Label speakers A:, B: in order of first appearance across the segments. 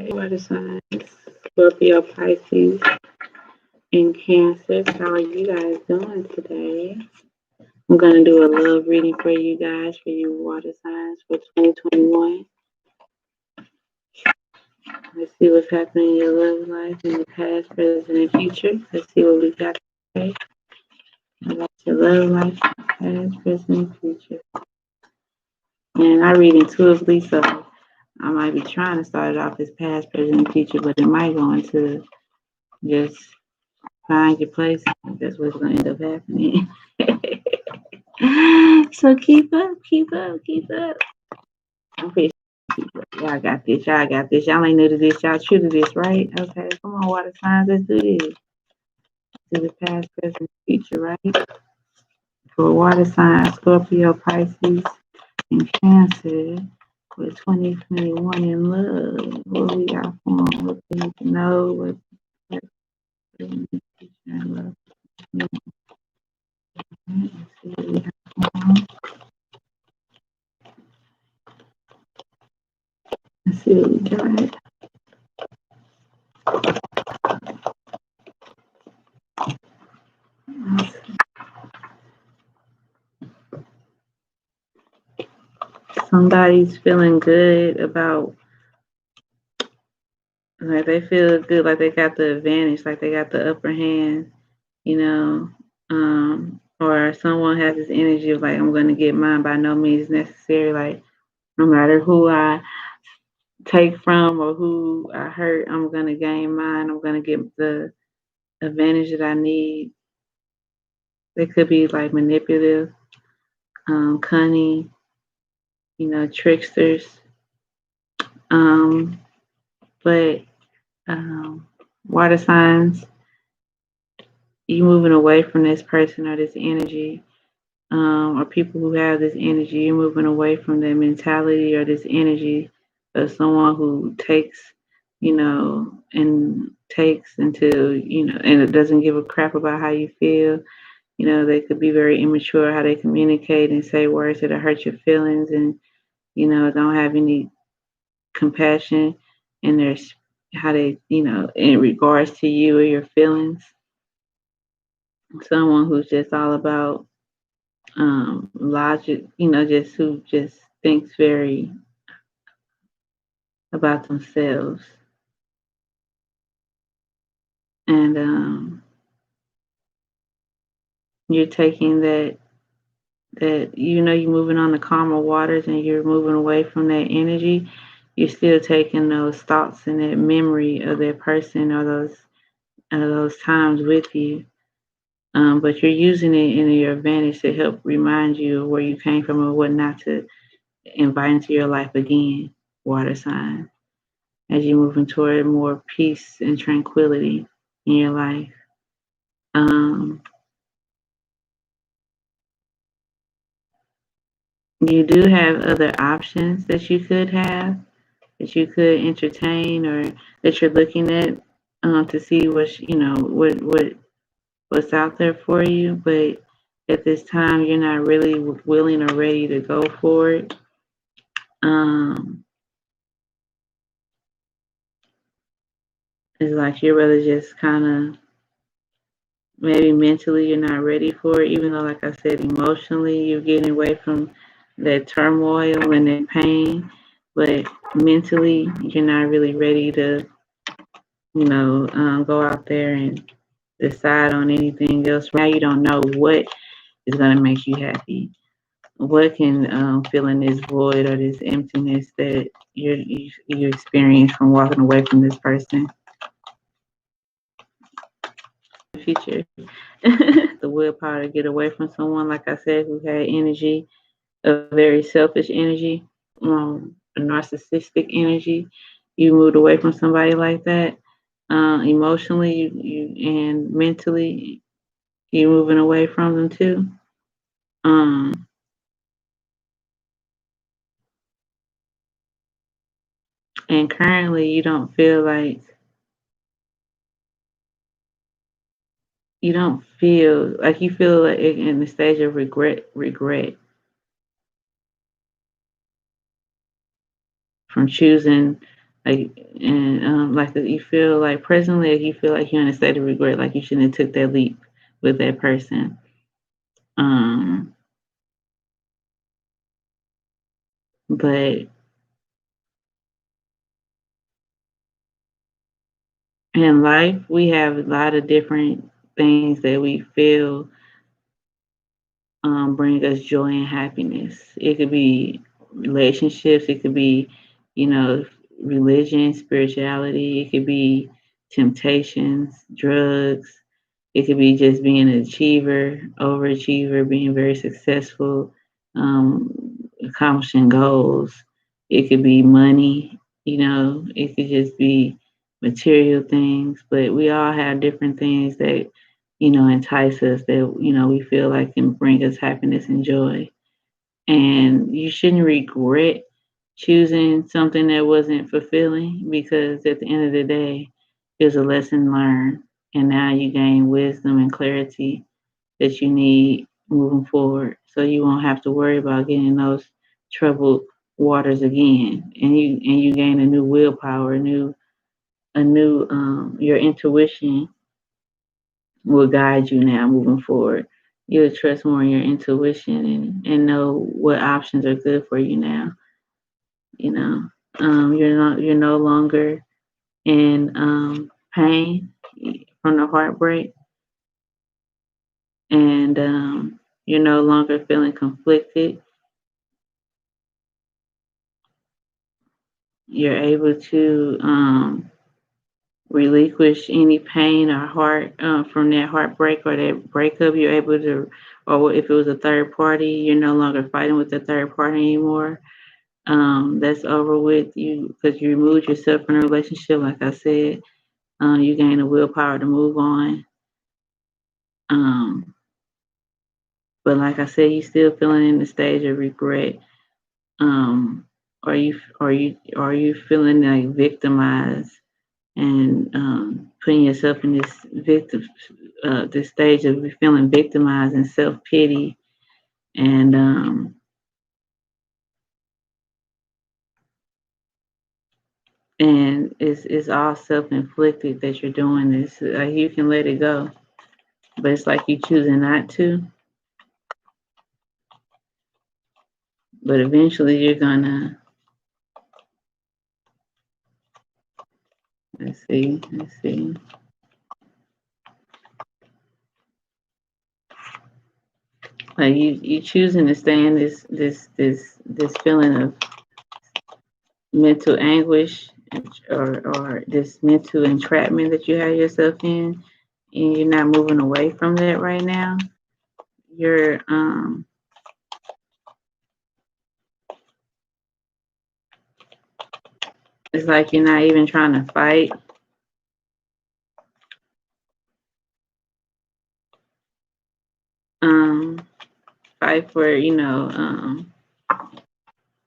A: Water signs, Scorpio, Pisces, and Cancer. How are you guys doing today? I'm going to do a love reading for you guys, for you water signs for 2021. Let's see what's happening in your love life in the past, present, and future. Let's see what we got today about your love life, past, present, and future. And I read intuitively, so I might be trying to start it off as past, present, and future, but it might go into just find your place. That's what's going to end up happening. So keep up, keep up, keep up. I'm pretty sure y'all got this. Y'all got this. Y'all ain't new to this. Y'all true to this, right? Okay, come on, water signs. Let's do this. To the past, present, future, right? For water signs, Scorpio, Pisces, and Cancer for 2021 in love. What we got for them? What they need to know? What in love? Let's see what we got for them. Let's see what we got. Somebody's feeling good about, like they feel good, like they got the advantage, like they got the upper hand, you know, or someone has this energy of like, I'm going to get mine, by no means necessary. Like, no matter who I take from or who I hurt, I'm going to gain mine. I'm going to get the advantage that I need. They could be like manipulative, cunning, tricksters. But water signs, you moving away from this person or this energy, or people who have this energy, you're moving away from their mentality or this energy of someone who takes, and takes until, and it doesn't give a crap about how you feel. They could be very immature how they communicate and say words that hurt your feelings, and, don't have any compassion in their, how they, in regards to you or your feelings. Someone who's just all about logic, who just thinks very about themselves. And you're taking that you're moving on the calmer waters and you're moving away from that energy. You're still taking those thoughts and that memory of that person or those times with you. But you're using it in your advantage to help remind you of where you came from and what not to invite into your life again, water sign, as you're moving toward more peace and tranquility in your life. You do have other options that you could have, that you could entertain, or that you're looking at to see what's out there for you. But at this time, you're not really willing or ready to go for it. It's like you're rather just kind of, maybe mentally you're not ready for it, even though, like I said, emotionally you're getting away from that turmoil and that pain. But mentally, you're not really ready to, go out there and decide on anything else. Now you don't know what is going to make you happy. What can fill in this void or this emptiness that you experience from walking away from this person. Future, the willpower to get away from someone, like I said, who had energy, a very selfish energy, a narcissistic energy. You moved away from somebody like that. Emotionally, you and mentally, you moving away from them too. And currently, you don't feel like you feel like in the stage of regret from choosing Like, and like you feel like presently, like you feel like you're in a state of regret, like you shouldn't have took that leap with that person. Um, but in life, we have a lot of different things that we feel bring us joy and happiness. It could be relationships, it could be, you know, religion, spirituality, it could be temptations, drugs, it could be just being an achiever, overachiever, being very successful, accomplishing goals. It could be money, it could just be material things, but we all have different things that, entice us that, we feel like can bring us happiness and joy. And you shouldn't regret choosing something that wasn't fulfilling because at the end of the day, it was a lesson learned. And now you gain wisdom and clarity that you need moving forward. So you won't have to worry about getting in those troubled waters again. And you gain a new willpower, a new your intuition will guide you now moving forward. You'll trust more in your intuition and know what options are good for you now. You know, you're no longer in pain from the heartbreak, and you're no longer feeling conflicted. You're able to relinquish any pain or heart from that heartbreak or that breakup. You're able to, or if it was a third party, you're no longer fighting with the third party anymore. That's over with you because you removed yourself from a relationship. Like I said, you gain the willpower to move on. Um, but like I said, you still feeling in the stage of regret. Um, are you feeling like victimized and putting yourself in this stage of feeling victimized and self pity and it's all self inflicted that you're doing this. Like you can let it go, but it's like you choosing not to. But eventually you're gonna let's see. Like you choosing to stay in this feeling of mental anguish or this mental entrapment that you have yourself in, and you're not moving away from that right now. You're it's like you're not even trying to um fight for,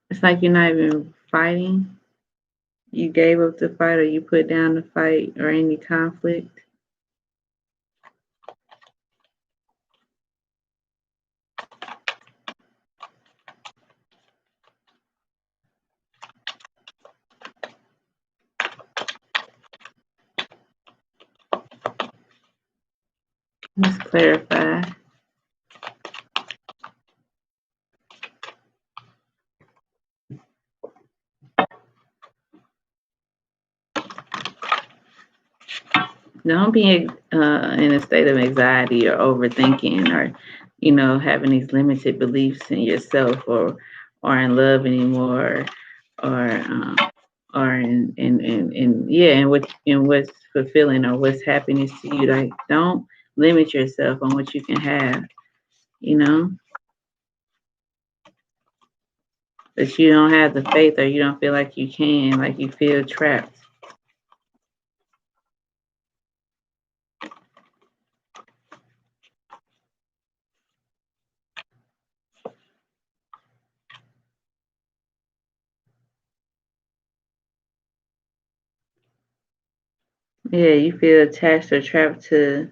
A: it's like you're not even fighting. You gave up the fight or you put down the fight or any conflict. Let's clarify. Don't be in a state of anxiety or overthinking or, having these limited beliefs in yourself or in love anymore or yeah, and what's fulfilling or what's happiness to you. Like don't limit yourself on what you can have, you know, but you don't have the faith or you don't feel like you can, like you feel trapped. Yeah, you feel attached or trapped to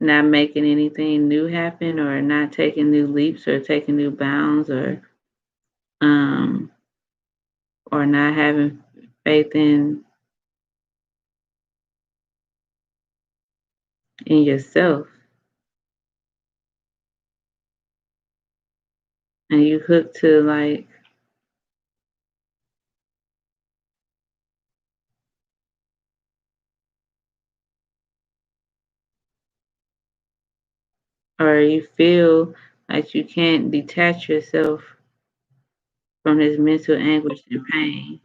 A: not making anything new happen or not taking new leaps or taking new bounds um or not having faith in yourself, and you hook to like, or you feel like you can't detach yourself from this mental anguish and pain,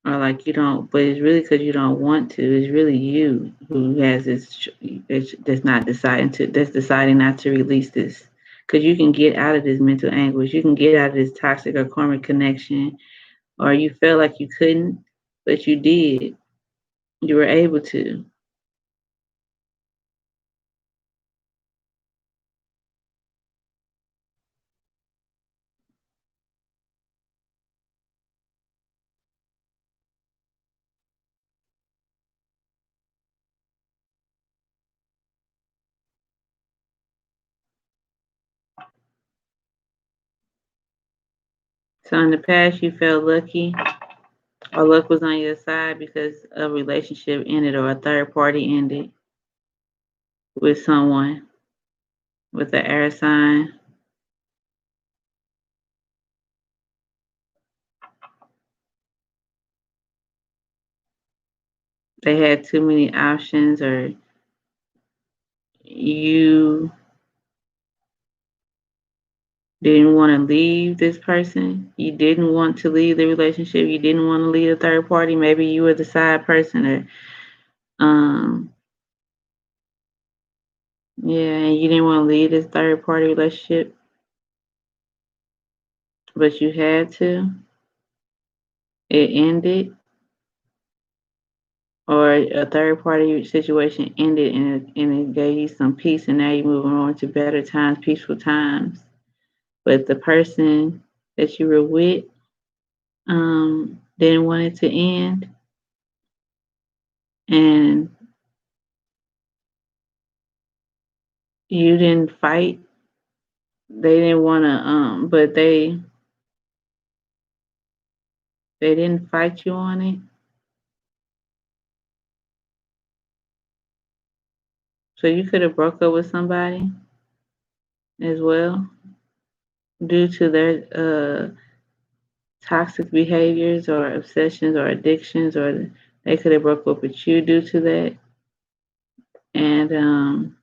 A: or like you don't, but it's really because you don't want to. It's really you who has that's not deciding to, that's deciding not to release this. Because you can get out of this mental anguish, you can get out of this toxic or karmic connection, or you felt like you couldn't, but you did. You were able to. So in the past, you felt lucky, or luck was on your side because a relationship ended or a third party ended with someone with the air sign. They had too many options, or you didn't want to leave this person. You didn't want to leave the relationship. You didn't want to leave a third party. Maybe you were the side person, or yeah, and you didn't want to leave this third party relationship, but you had to. It ended, or a third party situation ended, and it gave you some peace, and now you're moving on to better times, peaceful times. But the person that you were with didn't want it to end, and you didn't fight. They didn't want to, but they didn't fight you on it. So you could have broke up with somebody as well due to their toxic behaviors or obsessions or addictions, or they could have broke up with you due to that. And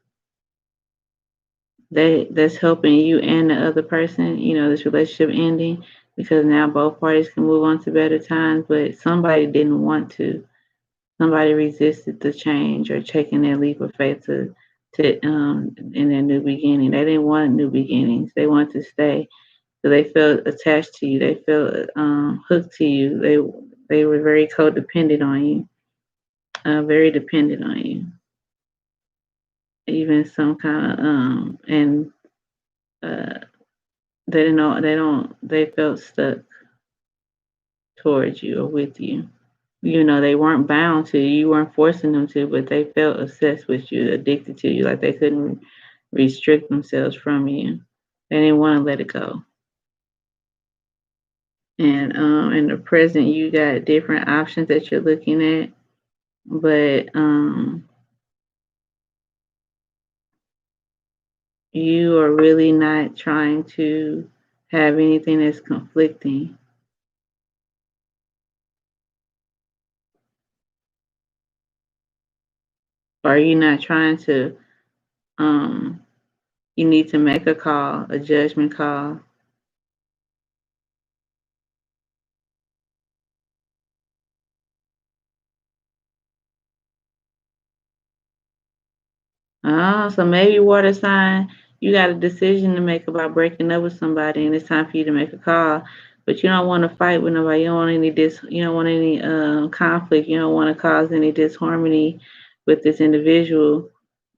A: that's helping you and the other person, this relationship ending, because now both parties can move on to better times. But somebody didn't want to. Somebody resisted the change or taking that leap of faith to in their new beginning. They didn't want new beginnings. They wanted to stay. So they felt attached to you. They felt hooked to you. They were very codependent on you, very dependent on you. Even some kind of and uh, they didn't know. They felt stuck towards you or with you. They weren't bound to you. You weren't forcing them to, but they felt obsessed with you, addicted to you, like they couldn't restrict themselves from you. They didn't want to let it go. And in the present, you got different options that you're looking at, but you are really not trying to have anything that's conflicting. Or you're not trying to, um, you need to make a call, a judgment call. Oh, so maybe water sign, you got a decision to make about breaking up with somebody, and it's time for you to make a call. But you don't want to fight with nobody. You don't want You don't want any conflict. You don't want to cause any disharmony with this individual,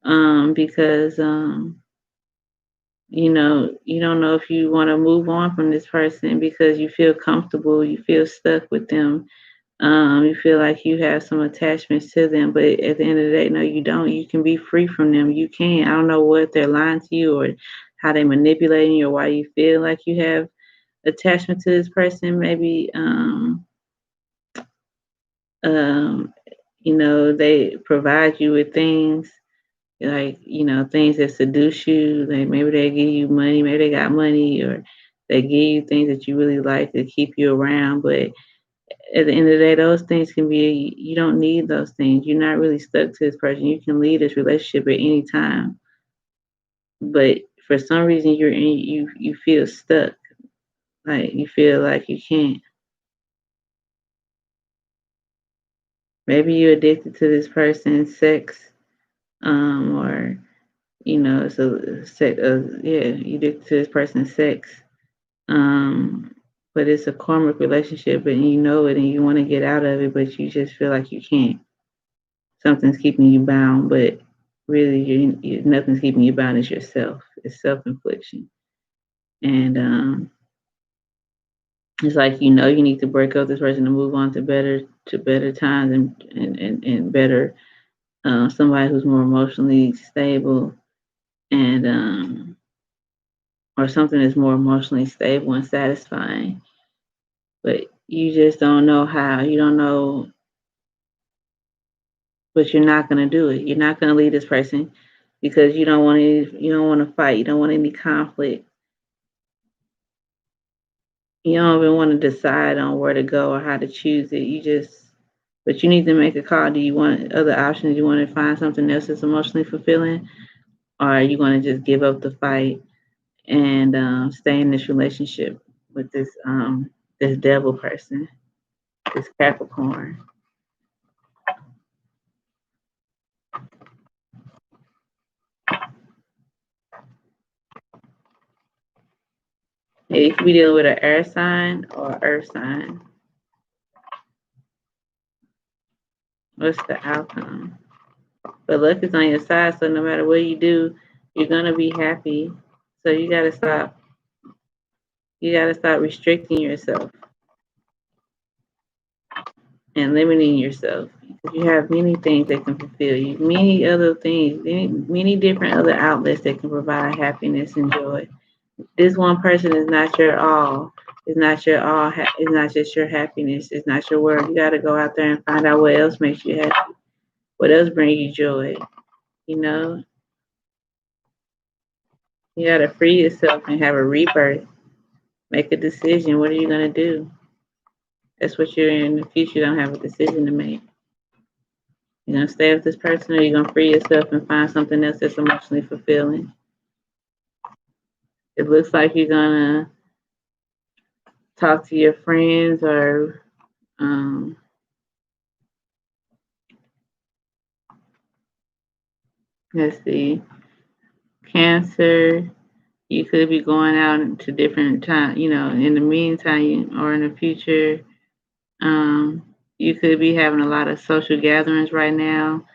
A: because you don't know if you want to move on from this person because you feel comfortable. You feel stuck with them. You feel like you have some attachments to them, but at the end of the day, no, you don't. You can be free from them. You can. I don't know what they're lying to you or how they manipulating you or why you feel like you have attachment to this person. Maybe um, they provide you with things like things that seduce you. Like maybe they give you money, maybe they got money, or they give you things that you really like to keep you around. But at the end of the day, those things can be, you don't need those things. You're not really stuck to this person. You can leave this relationship at any time. But for some reason, you feel stuck. Like you feel like you can't. Maybe you're addicted to this person's sex, or it's a sex. Yeah, you're addicted to this person's sex. But it's a karmic relationship, and you know it, and you want to get out of it, but you just feel like you can't. Something's keeping you bound, but really, nothing's keeping you bound. It's yourself. It's self-infliction, and it's like you need to break up this person to move on to better times and better somebody who's more emotionally stable and or something that's more emotionally stable and satisfying. But you just don't know how. You don't know, but you're not going to do it. You're not going to leave this person because you don't want to fight. You don't want any conflict. You don't even want to decide on where to go or how to choose it. But you need to make a call. Do you want other options? Do you want to find something else that's emotionally fulfilling, or are you going to just give up the fight and stay in this relationship with this devil person, this Capricorn? It could be dealing with an air sign or earth sign. What's the outcome? But luck is on your side, so no matter what you do, you're gonna be happy. So you gotta stop. You gotta stop restricting yourself and limiting yourself. Because you have many things that can fulfill you, many other things, many different other outlets that can provide happiness and joy. This one person is not your all. It's not your all. It's not just your happiness. It's not your world. You gotta go out there and find out what else makes you happy. What else brings you joy? You know, you gotta free yourself and have a rebirth. Make a decision. What are you gonna do? That's what you're in the future. You don't have a decision to make. You're gonna stay with this person, or you're gonna free yourself and find something else that's emotionally fulfilling. It looks like you're gonna talk to your friends, or let's see, Cancer. You could be going out to different time. In the meantime, or in the future, you could be having a lot of social gatherings right now,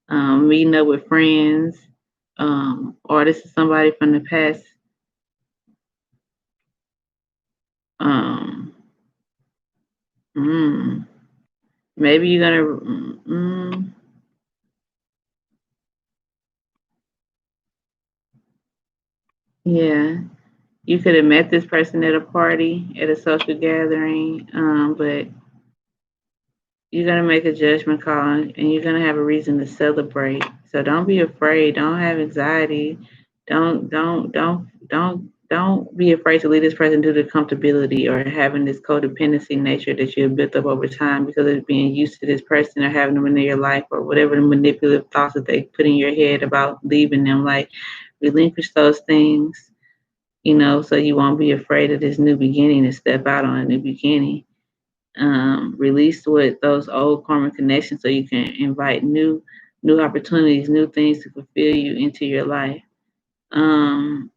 A: meeting up with friends, or this is somebody from the past. Um, mm, Maybe you're gonna, yeah, you could have met this person at a party, at a social gathering, but you're gonna make a judgment call, and you're gonna have a reason to celebrate. So don't be afraid. Don't have anxiety. Don't be afraid to leave this person due to comfortability or having this codependency nature that you have built up over time because of being used to this person or having them in your life or whatever the manipulative thoughts that they put in your head about leaving them. Like relinquish those things, so you won't be afraid of this new beginning and step out on a new beginning. Release with those old karmic connections so you can invite new opportunities, new things to fulfill you into your life. Um,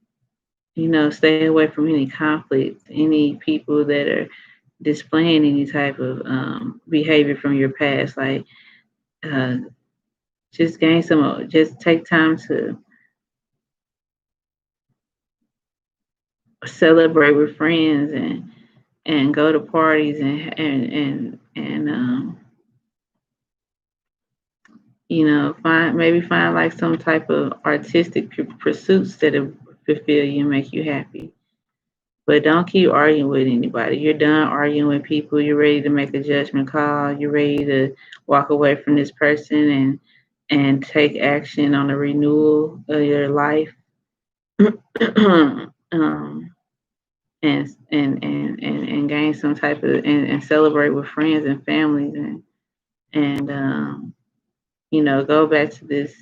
A: stay away from any conflicts, any people that are displaying any type of behavior from your past. Like, uh, just take time to celebrate with friends and go to parties and find like some type of artistic pursuits that fulfill you and make you happy. But don't keep arguing with anybody. You're done arguing with people. You're ready to make a judgment call. You're ready to walk away from this person and take action on the renewal of your life. um, and gain some type of and celebrate with friends and families and go back to this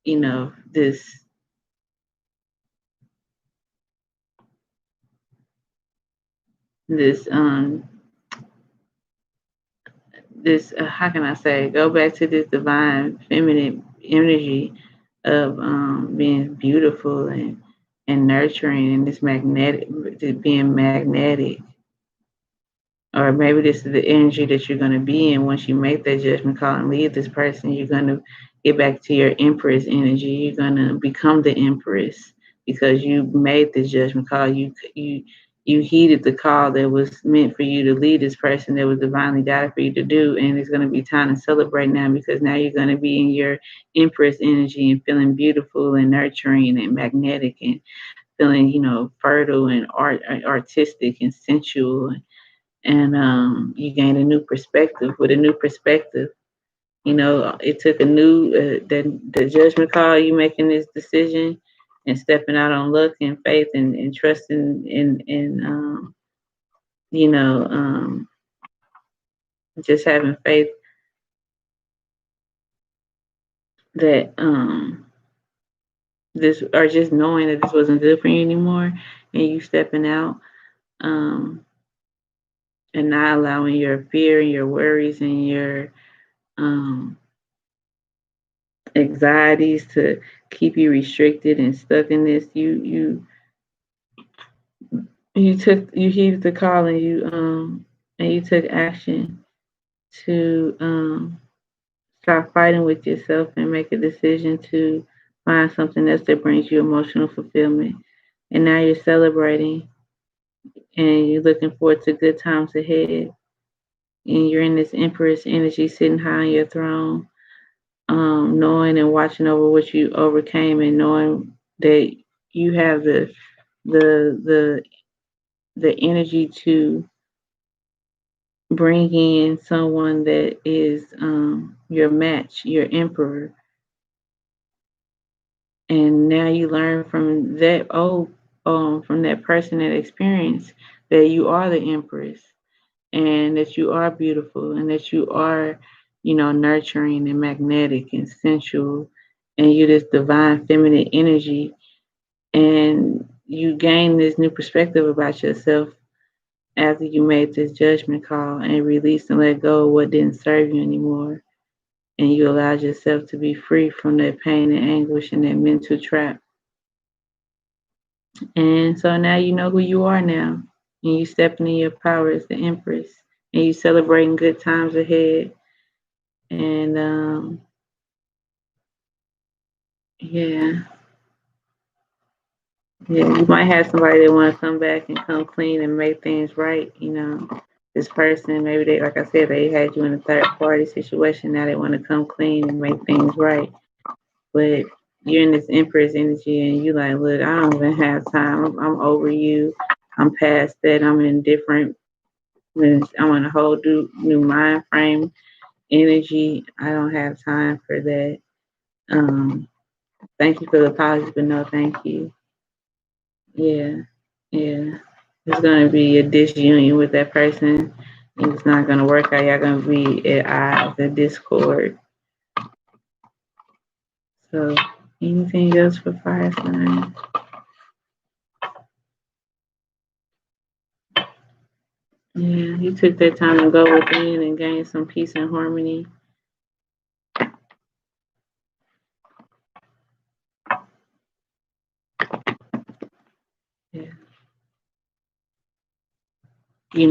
A: you know this this how can I say, go back to this divine feminine energy of being beautiful and nurturing and this magnetic, being magnetic. Or maybe this is the energy that you're going to be in once you make that judgment call and leave this person. You're going to get back to your empress energy. You're going to become the empress because you made the judgment call. You heeded the call that was meant for you to lead this person, that was divinely guided for you to do. And it's going to be time to celebrate now, because now you're going to be in your empress energy and feeling beautiful and nurturing and magnetic and feeling, fertile and artistic and sensual. And you gain a new perspective. With a new perspective, it took a new the judgment call, you making this decision and stepping out on luck and faith and trusting in you know just having faith that this, or just knowing that this wasn't good for you anymore, and you stepping out, um and not allowing your fear and your worries and your um anxieties to keep you restricted and stuck in this. You heeded the call, and you took action to stop fighting with yourself and make a decision to find something else that brings you emotional fulfillment. And now you're celebrating and you're looking forward to good times ahead. And you're in this empress energy, sitting high on your throne, knowing and watching over what you overcame, and knowing that you have the the the energy to bring in someone that is your match, your emperor. And now you learn from that person, that experience, that you are the empress, and that you are beautiful, and that you are, nurturing and magnetic and sensual, and you're this divine feminine energy. And you gain this new perspective about yourself after you made this judgment call and released and let go of what didn't serve you anymore. And you allowed yourself to be free from that pain and anguish and that mental trap. And so now you know who you are now. And you stepping in your power as the Empress. And you celebrating good times ahead. And yeah. Yeah, you might have somebody that want to come back and come clean and make things right. This person, maybe they, like I said, they had you in a third party situation. Now they want to come clean and make things right. But you're in this Empress energy, and you like, look, I don't even have time. I'm over you. I'm past that. I'm in different. I'm in a whole new mind frame energy. I don't have time for that. Um, Thank you for the apology, but no, thank you. Yeah, yeah. It's gonna be a disunion with that person. It's not gonna work out. Y'all gonna be at odds, at discord. So, anything else for fire signs? Yeah, you took that time to go within and gain some peace and harmony. Yeah. You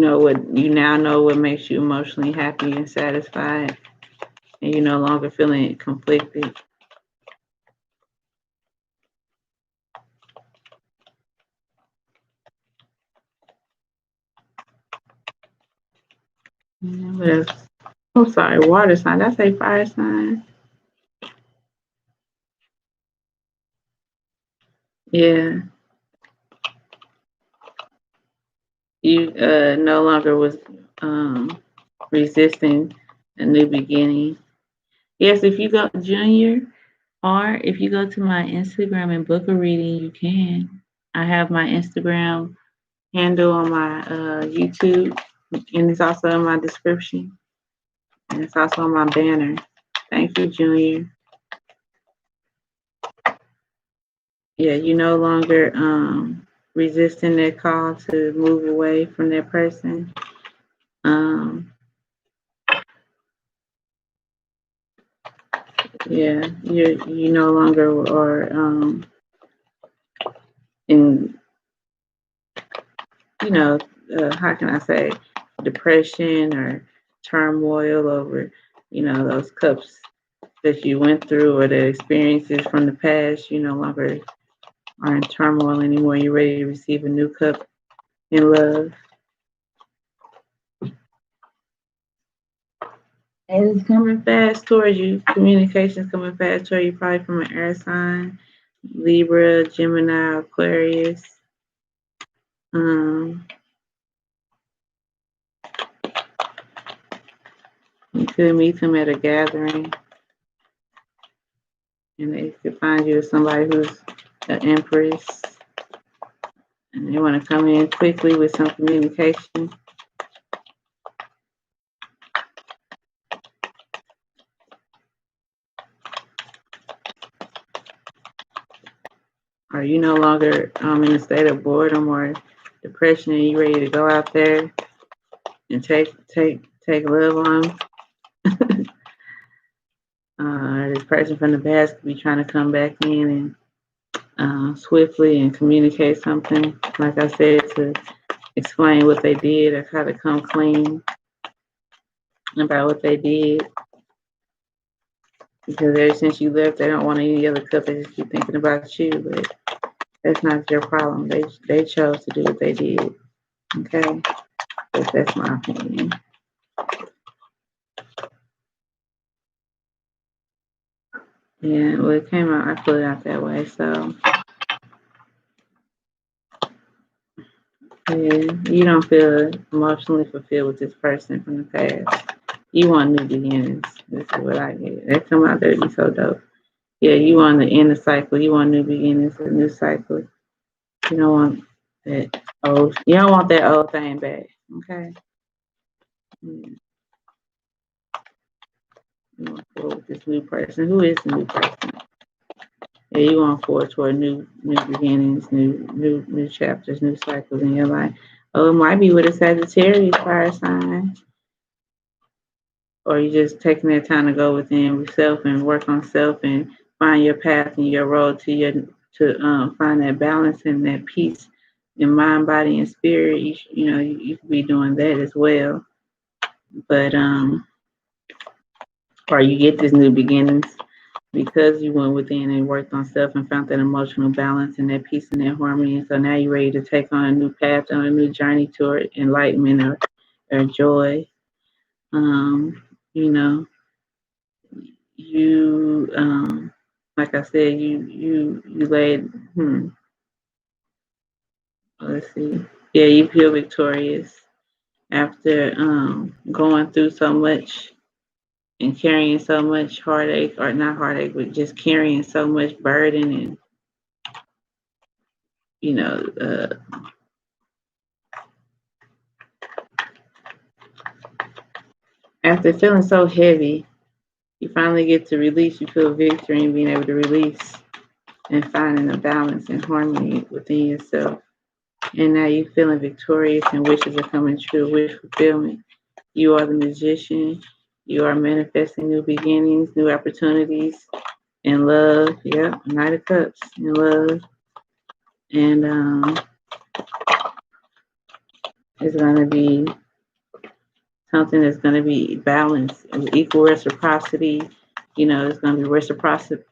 A: now know what makes you emotionally happy and satisfied, and you're no longer feeling conflicted. Yeah, what else? Oh, sorry, water sign. Did I say fire sign? Yeah, You no longer was resisting a new beginning. Yes, if you go Junior, or if you go to my Instagram and book a reading, you can. I have my Instagram handle on my YouTube, and it's also in my description, and it's also on my banner. Thank you, Junior. Yeah, you no longer resisting that call to move away from that person. Um, yeah, you no longer are in, you know, how can I say, depression or turmoil over, those cups that you went through or the experiences from the past. You no longer are in turmoil anymore. You're ready to receive a new cup in love. And it's coming fast towards you. Communication's coming fast towards you, probably from an air sign, Libra, Gemini, Aquarius. Um, you could meet them at a gathering, and they could find you as somebody who's an empress, and they want to come in quickly with some communication. Or you no longer in a state of boredom or depression, and you ready to go out there and take love on. This person from the past could be trying to come back in and swiftly and communicate something, like I said, to explain what they did or try to come clean about what they did. Because ever since you left, they don't want any other couple. They just keep thinking about you, but that's not your problem. They chose to do what they did. Okay, but that's my opinion. Yeah, well, it came out. I put it out that way. So yeah, you don't feel emotionally fulfilled with this person from the past. You want new beginnings. This is what I get. That come out there to be so dope. Yeah, you want to end the cycle. You want new beginnings, a new cycle. You don't want that old. You don't want that old thing back. Okay. Yeah. You want forward with this new person. Who is the new person? Yeah, you want forward toward new beginnings, new chapters, new cycles in your life. Oh, it might be with a Sagittarius fire sign, or you just taking that time to go within yourself and work on self and find your path and your road to find that balance and that peace in mind, body, and spirit. You could be doing that as well. But or you get this new beginnings because you went within and worked on self and found that emotional balance and that peace and that harmony. And so now you're ready to take on a new path, on a new journey toward enlightenment or joy. Um, you know, you like I said, you laid let's see. Yeah, you feel victorious after going through so much and carrying so much heartache, or not heartache, but just carrying so much burden and you know, uh, after feeling so heavy, you finally get to release. You feel victory in being able to release and finding a balance and harmony within yourself. And now you're feeling victorious and wishes are coming true, wish fulfillment. You are the magician. You are manifesting new beginnings, new opportunities in love. Yep, Knight of Cups in love. And it's going to be something that's going to be balanced, equal reciprocity. It's going to be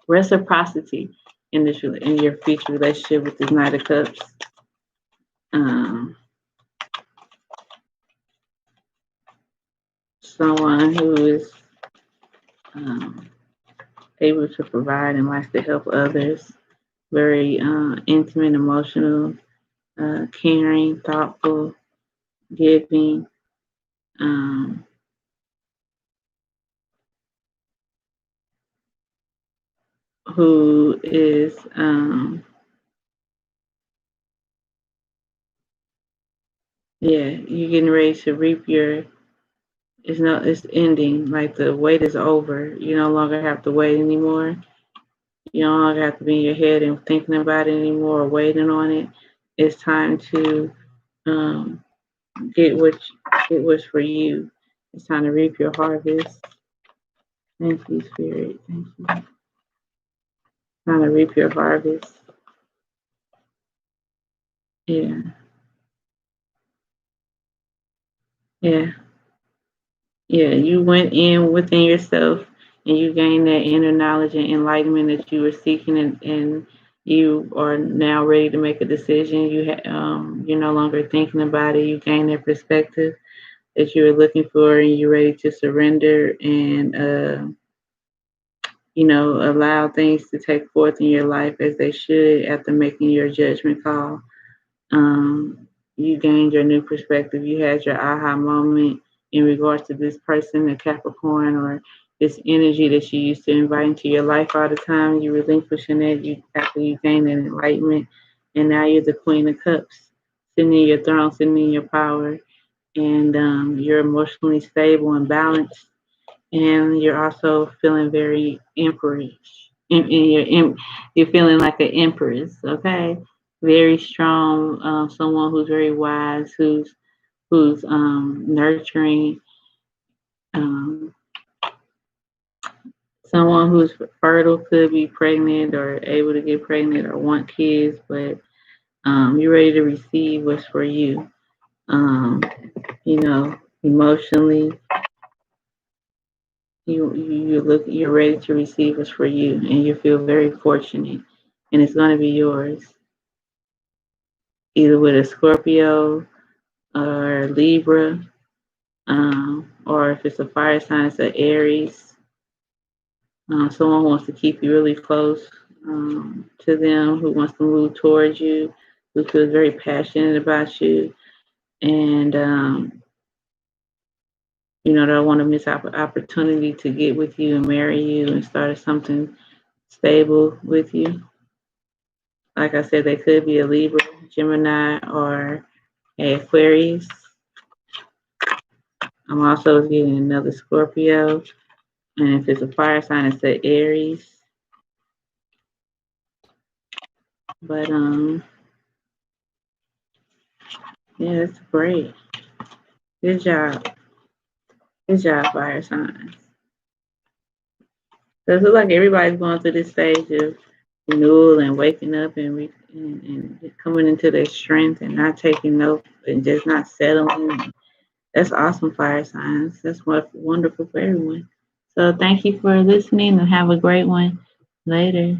A: reciprocity in in your future relationship with this Knight of Cups. Um, Someone who is um, able to provide and likes to help others, very intimate, emotional, caring, thoughtful, giving, um, who is, yeah, you're getting ready to reap your, it's ending, like the wait is over. You no longer have to wait anymore. You no longer have to be in your head and thinking about it anymore or waiting on it. It's time to um, get what get what's for you. It's time to reap your harvest. Thank you, Spirit. Thank you. Time to reap your harvest. Yeah, yeah, yeah. You went in within yourself and you gained that inner knowledge and enlightenment that you were seeking, and you are now ready to make a decision. You're no longer thinking about it. You gain that perspective that you were looking for, and you're ready to surrender and allow things to take forth in your life as they should after making your judgment call. You gained your new perspective. You had your aha moment in regards to this person, a Capricorn, or this energy that you used to invite into your life all the time. You relinquishing it after you gained that enlightenment, and now you're the Queen of Cups, sitting in your throne, sitting in your power, and you're emotionally stable and balanced, and you're also feeling very emperorish. You're feeling like an empress, okay? Very strong, someone who's very wise, who's nurturing, um, someone who's fertile, could be pregnant or able to get pregnant or want kids, but you're ready to receive what's for you. Um, Emotionally, you're ready to receive what's for you, and you feel very fortunate, and it's going to be yours, either with a Scorpio or Libra, or if it's a fire sign, it's an Aries. Someone who wants to keep you really close to them, who wants to move towards you, who feels very passionate about you, and they'll want to miss opportunity to get with you and marry you and start something stable with you. Like I said, they could be a Libra, Gemini, or a Aquarius. I'm also getting another Scorpio, and if it's a fire sign, it's an Aries. But yeah, it's great. Good job. Good job, fire signs. So it looks like everybody's going through this stage of renewal and waking up and coming into their strength and not taking no and just not settling. That's awesome, fire signs. That's wonderful for everyone. So thank you for listening and have a great one. Later.